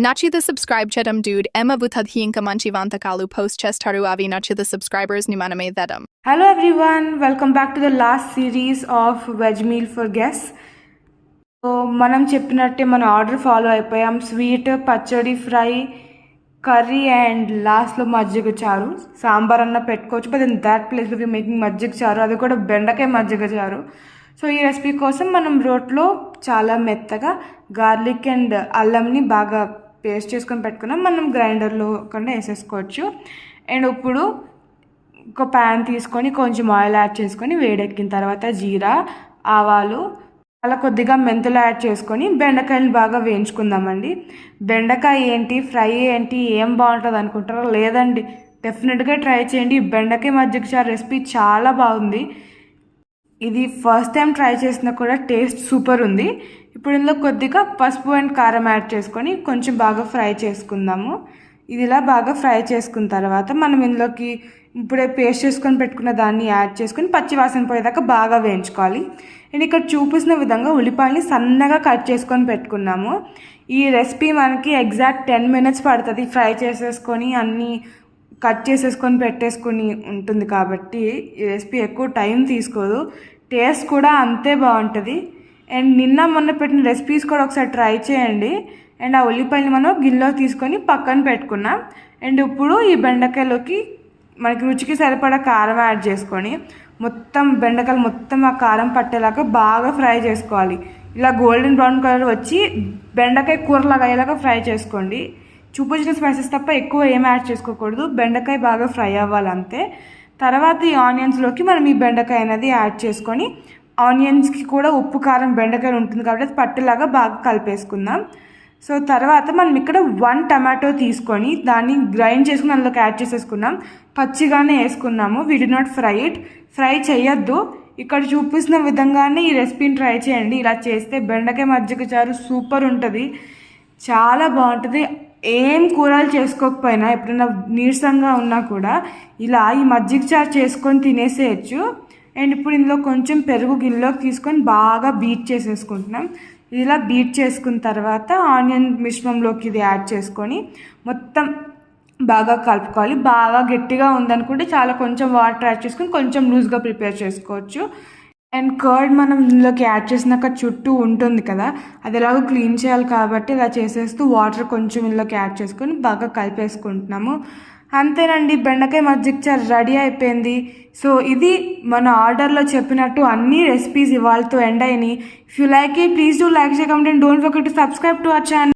నచ్చితే సబ్స్క్రైబ్ చేయడం dude Emma Butadhi ఇంకా మంచి వంటకాలు పోస్ట్ చేస్తారు అవి నచ్చితే subscribers ని మనమే తెడం. Hello everyone, welcome back to the last series of veg meal for guests. So మనం చెప్పినట్టే మన ఆర్డర్ ఫాలో అయిపోయాం. స్వీట్, పచ్చడి, ఫ్రై, కర్రీ అండ్ లాస్ట్లో మజ్జిగ చారు. సాంబార్ అన్న పెట్టుకోవచ్చు, but in that place we making majjiga charu, అది కూడా బెండకాయ మజ్జిగ చారు. సో ఈ రెసిపీ కోసం మనం రోట్లో చాలా మెత్తగా గార్లిక్ అండ్ అల్లంని బాగా పేస్ట్ చేసుకొని పెట్టుకున్నాం. మనం గ్రైండర్లో కన్నా వేసేసుకోవచ్చు. అండ్ ఇప్పుడు ఒక ప్యాన్ తీసుకొని కొంచెం ఆయిల్ యాడ్ చేసుకొని వేడెక్కిన తర్వాత జీరా, ఆవాలు, అలా కొద్దిగా మెంతులు యాడ్ చేసుకొని బెండకాయలు బాగా వేయించుకుందామండి. బెండకాయ ఏంటి, ఫ్రై ఏంటి, ఏం బాగుంటుంది అనుకుంటారో? లేదండి, డెఫినెట్గా ట్రై చేయండి. బెండకాయ మజ్జిగ చారు రెసిపీ చాలా బాగుంది. ఇది ఫస్ట్ టైం ట్రై చేసినా కూడా టేస్ట్ సూపర్ ఉంది. ఇప్పుడు ఇందులో కొద్దిగా పసుపు అండ్ కారం యాడ్ చేసుకొని కొంచెం బాగా ఫ్రై చేసుకుందాము. ఇది ఇలా బాగా ఫ్రై చేసుకున్న తర్వాత మనం ఇందులోకి ఇప్పుడే పేస్ట్ చేసుకొని పెట్టుకున్న దాన్ని యాడ్ చేసుకొని పచ్చి వాసన పోయేదాకా బాగా వేయించుకోవాలి. అండ్ ఇక్కడ చూపిస్తున్న విధంగా ఉల్లిపాయని సన్నగా కట్ చేసుకొని పెట్టుకున్నాము. ఈ రెసిపీ మనకి ఎగ్జాక్ట్ 10 minutes పడుతుంది. ఫ్రై చేసేసుకొని అన్నీ కట్ చేసేసుకొని పెట్టేసుకొని ఉంటుంది కాబట్టి ఈ రెసిపీ ఎక్కువ టైం తీసుకోదు. టేస్ట్ కూడా అంతే బాగుంటుంది. అండ్ నిన్న మొన్న పెట్టిన రెసిపీస్ కూడా ఒకసారి ట్రై చేయండి. అండ్ ఆ ఉల్లిపాయలు మనం గిన్నెలో తీసుకొని పక్కన పెట్టుకున్నాం. అండ్ ఇప్పుడు ఈ బెండకాయలోకి మనకి రుచికి సరిపడా కారం యాడ్ చేసుకొని మొత్తం బెండకాయలు మొత్తం ఆ కారం పట్టేలాగా బాగా ఫ్రై చేసుకోవాలి. ఇలా గోల్డెన్ బ్రౌన్ కలర్ వచ్చి బెండకాయ కూరలాగా అయ్యేలాగా ఫ్రై చేసుకోండి. చూపించిన స్పైసెస్ తప్ప ఎక్కువ ఏం యాడ్ చేసుకోకూడదు. బెండకాయ బాగా ఫ్రై అవ్వాలంతే. తర్వాత ఈ ఆనియన్స్లోకి మనం ఈ బెండకాయ అనేది యాడ్ చేసుకొని ఆనియన్స్కి కూడా ఉప్పు కారం బెండకాయ ఉంటుంది కాబట్టి అది పట్టేలాగా బాగా కలిపేసుకుందాం. సో తర్వాత మనం ఇక్కడ 1 టమాటో తీసుకొని దాన్ని గ్రైండ్ చేసుకుని అందులోకి యాడ్ చేసేసుకున్నాం. పచ్చిగానే వేసుకున్నాము. We did not fry it. Fry చేయొద్దు. ఇక్కడ చూపిస్తున్న విధంగానే ఈ రెసిపీని ట్రై చేయండి. ఇలా చేస్తే బెండకాయ మజ్జిగ చారు సూపర్ ఉంటుంది, చాలా బాగుంటుంది. ఏం కూరలు చేసుకోకపోయినా ఎప్పుడైనా నీరసంగా ఉన్నా కూడా ఇలా ఈ మజ్జిగ చారు చేసుకొని తినేసేయచ్చు. అండ్ ఇప్పుడు ఇందులో కొంచెం పెరుగు గిన్నెలోకి తీసుకొని బాగా బీట్ చేసేసుకుంటున్నాం. ఇలా బీట్ చేసుకున్న తర్వాత ఆనియన్ మిశ్రమంలోకి ఇది యాడ్ చేసుకొని మొత్తం బాగా కలుపుకోవాలి. బాగా గట్టిగా ఉందనుకుంటే చాలా కొంచెం వాటర్ యాడ్ చేసుకొని కొంచెం లూజ్గా ప్రిపేర్ చేసుకోవచ్చు. అండ్ కర్డ్ మనం ఇందులోకి యాడ్ చేసినాక చుట్టూ ఉంటుంది కదా, అది ఎలాగో క్లీన్ చేయాలి కాబట్టి ఇలా చేసేస్తూ వాటర్ కొంచెం ఇందులోకి యాడ్ చేసుకొని బాగా కలిపేసుకుంటున్నాము. అంతేనండి, బెండకాయ మజ్జిగ చారు రెడీ అయిపోయింది. సో ఇది మన ఆర్డర్లో చెప్పినట్టు అన్ని రెసిపీస్ ఇవాళతో ఎండ్ అయినాయి. If you like it please do like, share, comment and don't forget to subscribe to our channel.